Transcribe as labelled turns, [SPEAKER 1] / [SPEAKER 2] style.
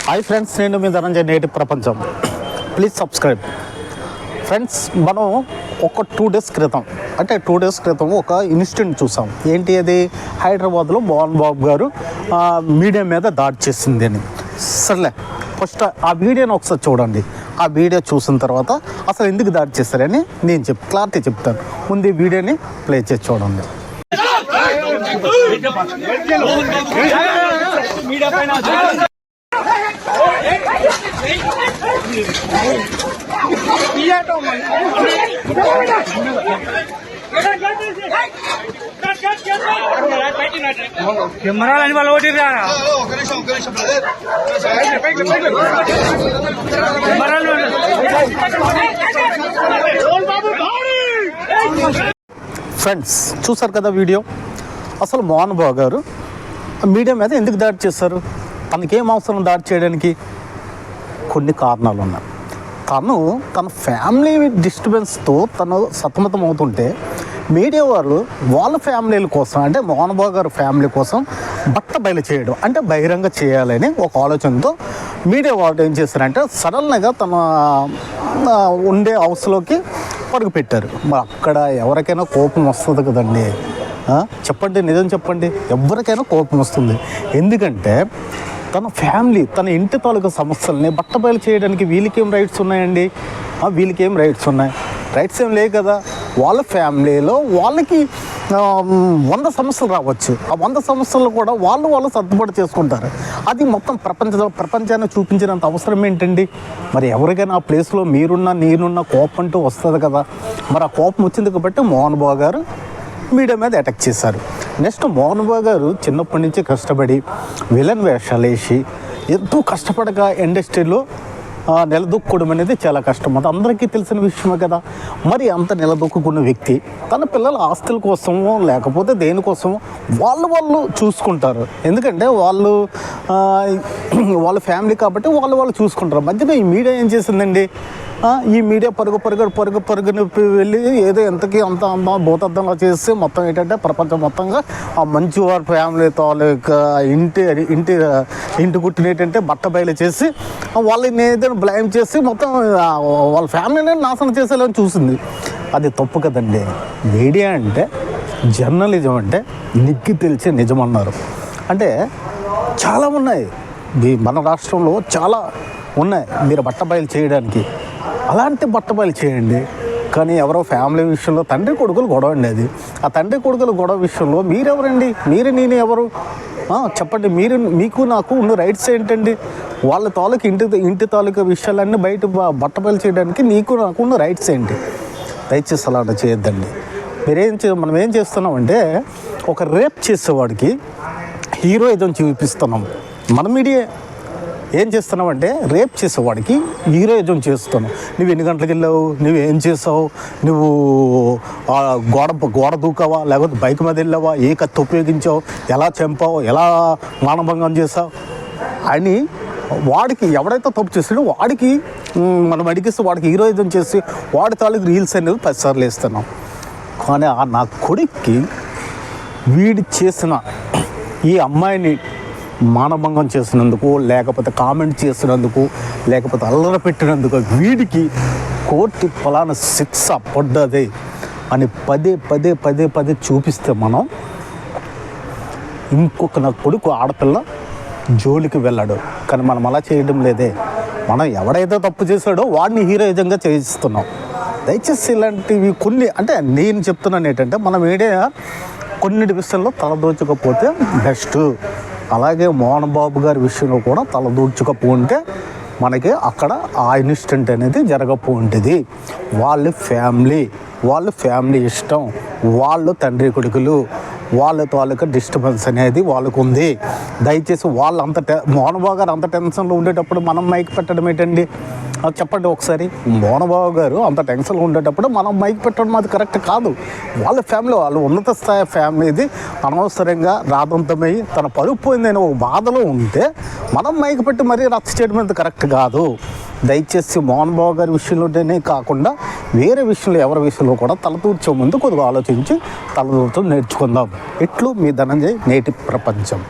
[SPEAKER 1] Hi friends, నేను మీ ధనంజయ్, నేటి ప్రపంచం. Please subscribe. ఫ్రెండ్స్, మనం ఒక 2 days క్రితం ఒక ఇన్సిడెంట్ చూసాం. ఏంటి అది? హైదరాబాద్లో మోహన్ బాబు గారు మీడియా మీద దాడి చేసింది అని. సర్లే, ఫస్ట్ ఆ వీడియోని ఒకసారి చూడండి. ఆ వీడియో చూసిన తర్వాత అసలు ఎందుకు దాడి చేస్తారని నేను క్లారిటీ చెప్తాను. ముందు ఈ వీడియోని ప్లే చేసి చూడండి.
[SPEAKER 2] కెమెరాలని వాళ్ళు ఓటి
[SPEAKER 1] ఫ్రెండ్స్, చూసారు కదా వీడియో. అసలు మోహన్ బాబు గారు మీడియా మీద ఎందుకు దాడి చేశారు? తనకేం అవసరం దాడి చేయడానికి? కొన్ని కారణాలు ఉన్నాయి. తన ఫ్యామిలీ డిస్టర్బెన్స్తో తను సతమతం అవుతుంటే మీడియా వాళ్ళు వాళ్ళ ఫ్యామిలీల కోసం, అంటే మోహన్ బాబు గారు ఫ్యామిలీ కోసం బయలు చేయడం, అంటే బహిరంగ చేయాలని ఒక ఆలోచనతో మీడియా వాళ్ళు ఏం చేశారంటే సడన్గా తన ఉండే హౌస్లోకి పరుగు పెట్టారు. మరి అక్కడ ఎవరికైనా కోపం వస్తుంది కదండి. చెప్పండి, నిజం చెప్పండి, ఎవరికైనా కోపం వస్తుంది. ఎందుకంటే తన ఫ్యామిలీ, తన ఇంటి తాలూకా సమస్యల్ని బయలు చేయడానికి వీళ్ళకేం రైట్స్ ఉన్నాయండి? వీళ్ళకేం రైట్స్ ఉన్నాయి? రైట్స్ ఏం లేవు కదా. వాళ్ళ ఫ్యామిలీలో వాళ్ళకి 100 సమస్యలు రావచ్చు. ఆ 100 సమస్యలు కూడా వాళ్ళు సర్దుబాటు చేసుకుంటారు. అది మొత్తం ప్రపంచాన్ని చూపించినంత అవసరం ఏంటండి? మరి ఎవరికైనా ఆ ప్లేస్లో నేనున్న కోపం అంటూ వస్తుంది కదా. మరి ఆ కోపం వచ్చింది కాబట్టి మోహన్ బాబు గారు మీడియా మీద అటాక్ చేశారు. నెక్స్ట్, మోహన్ బాబు గారు చిన్నప్పటి నుంచి కష్టపడి విలన్ వేషాలు వేసి ఎంతో కష్టపడక ఇండస్ట్రీలో నిలదొక్కుకోవడం అనేది చాలా కష్టం. అది అందరికీ తెలిసిన విషయమే కదా. మరి అంత నిలదొక్కుకున్న వ్యక్తి తన పిల్లల ఆస్తుల కోసమో లేకపోతే దేనికోసమో వాళ్ళు చూసుకుంటారు. ఎందుకంటే వాళ్ళ ఫ్యామిలీ కాబట్టి వాళ్ళు చూసుకుంటారు. మధ్యలో ఈ మీడియా ఏం చేసిందండి? ఈ మీడియా పరుగుని వెళ్ళి ఏదో ఎంతకి అంత భూతద్దంలో చేసి మొత్తం ఏంటంటే ప్రపంచం మొత్తంగా ఆ మంచి వారి ఫ్యామిలీ తాలూకా ఇంటి గుట్టిన ఏంటంటే బయలు చేసి వాళ్ళని ఏదైనా బ్లేమ్ చేసి మొత్తం వాళ్ళ ఫ్యామిలీని నాశనం చేసేలా చూసింది. అది తప్పు కదండి. మీడియా అంటే, జర్నలిజం అంటే నిగ్గి తెలిసే నిజం అన్నారు. అంటే చాలా ఉన్నాయి, మన రాష్ట్రంలో చాలా ఉన్నాయి మీరు బయలు చేయడానికి. అలాంటి బయలు చేయండి. కానీ ఎవరో ఫ్యామిలీ విషయంలో తండ్రి కొడుకులు గొడవ అండి. అది ఆ తండ్రి కొడుకుల గొడవ విషయంలో మీరెవరండి? నేను ఎవరు? చెప్పండి. మీకు నాకు ఉన్న రైట్స్ ఏంటండి? వాళ్ళ తాలూకు ఇంటి తాలూకా విషయాలన్నీ బయట బయలు చేయడానికి నీకు నాకు ఉన్న రైట్స్ ఏంటి? దయచేసి అలా చేయొద్దండి. మనం ఏం చేస్తున్నామంటే ఒక రేప్ చేసేవాడికి హీరోయిజం చూపిస్తున్నాం. మన మీడియా ఏం చేస్తున్నావంటే రేప్ చేసేవాడికి హీరోయిజం చేస్తున్నావు. నువ్వు ఎన్ని గంటలకు వెళ్ళావు? నువ్వు ఏం చేసావు? నువ్వు గోడ దూకావా, లేకపోతే బైక్ మీద వెళ్ళావా, ఏ కత్తి ఉపయోగించావు, ఎలా చంపావు, ఎలా మానభంగం చేసావు అని వాడికి ఎవడైతే తప్పు చేసాడో వాడికి మనం అడిగిస్తే వాడికి హీరోయిజం చేసి వాడి తాలూకు రీల్స్ అనేది 10 సార్లు వేస్తున్నాం. కానీ నా కొడుక్కి వీడి చేసిన ఈ అమ్మాయిని మానభంగం చేసినందుకు, లేకపోతే కామెంట్ చేసినందుకు, లేకపోతే అల్లరి పెట్టినందుకు వీడికి కోర్టు ఫలానా శిక్ష పడ్డది అని పదే చూపిస్తే మనం ఇంకొక నా కొడుకు ఆడపిల్ల జోలికి వెళ్ళాడు. కానీ మనం అలా చేయడం లేదే. మనం ఎవడైతే తప్పు చేశాడో వాడిని హీరోయిజంగా చేయిస్తున్నాం. దయచేసి ఇలాంటివి కొన్ని, అంటే నేను చెప్తున్నాను ఏంటంటే మన మీడియా కొన్నిటి విషయంలో తలదోచకపోతే బెస్ట్. అలాగే మోహన్ బాబు గారి విషయంలో కూడా తలదూర్చకపోతే మనకి అక్కడ ఆ ఇన్సిడెంట్ అనేది జరగకపోతుంది. వాళ్ళ ఫ్యామిలీ ఇష్టం, వాళ్ళు తండ్రి కొడుకులు, వాళ్ళ తాలూకా డిస్టర్బెన్స్ అనేది వాళ్ళకు ఉంది. దయచేసి మోహన్ బాబు గారు అంత టెన్షన్లో ఉండేటప్పుడు మనం మైక్ పెట్టడం ఏంటండి? చెప్పండి ఒకసారి. మోహన్ బాబు గారు అంత టెన్షన్లో ఉండేటప్పుడు మనం మైక్ పెట్టడం అది కరెక్ట్ కాదు. వాళ్ళ ఫ్యామిలీ, వాళ్ళు ఉన్నత స్థాయి ఫ్యామిలీది అనవసరంగా రాదంతమై తన పరుపు పోయిందని ఒక బాధలో ఉంటే మనం మైక్ పెట్టి మరీ రచ్చ చేయడం అది కరెక్ట్ కాదు. దయచేసి మోహన్ బాబు గారి విషయంలోనే కాకుండా వేరే విషయంలో ఎవరి విషయంలో కూడా తలదూర్చే ముందు కొద్దిగా ఆలోచించి తలదూర్చడం నేర్చుకుందాం. ఇట్లు మీ ధనంజయ్, నేటి ప్రపంచం.